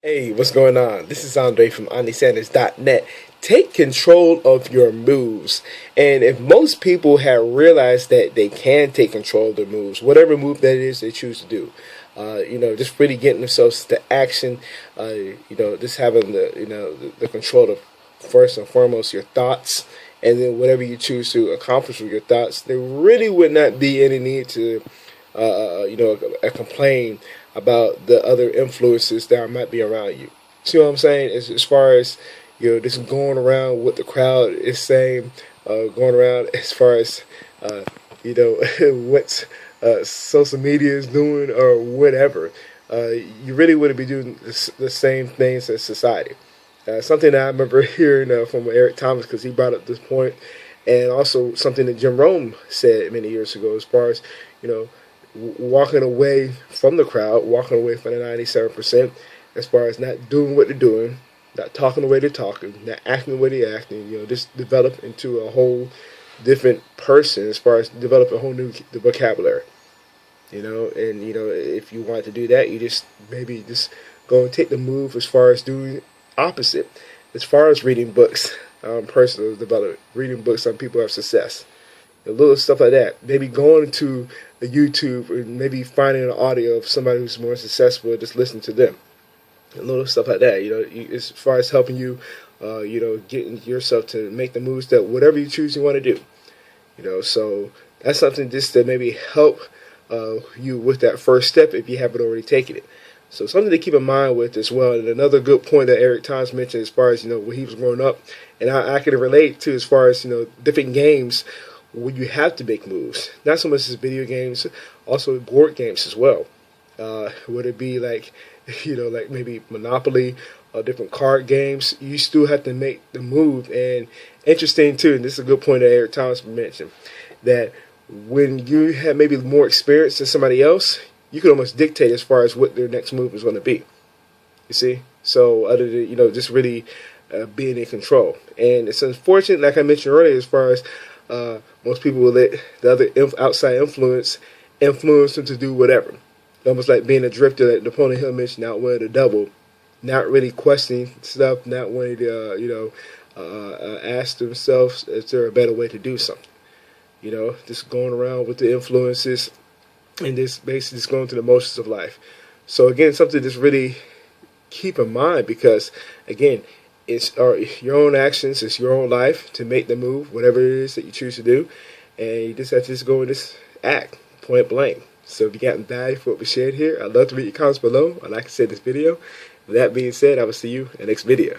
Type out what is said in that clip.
Hey, what's going on? This is Andre from AndreSanders.net. Take control of your moves. And if most people had realized that they can take control of their moves, whatever move that is they choose to do, just really getting themselves to action, just having the control of first and foremost your thoughts, and then whatever you choose to accomplish with your thoughts, there really would not be any need to complain about the other influences that might be around you. See what I'm saying? As far as just going around what the crowd is saying, going around as far as what social media is doing or whatever. You really wouldn't be doing the same things as society. Something that I remember hearing from Eric Thomas, because he brought up this point, and also something that Jim Rome said many years ago, as far as walking away from the crowd, walking away from the 97%, as far as not doing what they're doing, not talking the way they're talking, not acting the way they're acting, just develop into a whole different person, as far as develop a whole new vocabulary. If you want to do that, you just maybe just go and take the move as far as doing opposite. As far as reading books, personal development, reading books on people who have success, little stuff like that. Maybe going to a YouTube and maybe finding an audio of somebody who's more successful and just listening to them. Little stuff like that. As far as helping you, getting yourself to make the moves that whatever you choose you want to do. So that's something just to maybe help you with that first step if you haven't already taken it. So something to keep in mind with as well. And another good point that Eric Thomas mentioned as far as, when he was growing up, and I can relate to as far as, different games where you have to make moves. Not so much as video games, also board games as well. Would it be like, like maybe Monopoly or different card games, you still have to make the move. And interesting too, and this is a good point that Eric Thomas mentioned, that when you have maybe more experience than somebody else, you can almost dictate as far as what their next move is going to be. You see? So other than, just really being in control. And it's unfortunate, like I mentioned earlier, as far as most people will let the other outside influence them to do whatever. Almost like being a drifter, like Napoleon Hill mentioned, not wanting to double, not really questioning stuff, not wanting to, ask themselves if there a better way to do something. Just going around with the influences and just basically just going through the motions of life. So again, something to just really keep in mind, because again, it's your own actions, it's your own life to make the move, whatever it is that you choose to do, and you just have to just go and just act, point blank. So if you got value for what we shared here, I'd love to read your comments below. I'd like to say this video. With that being said, I will see you in the next video.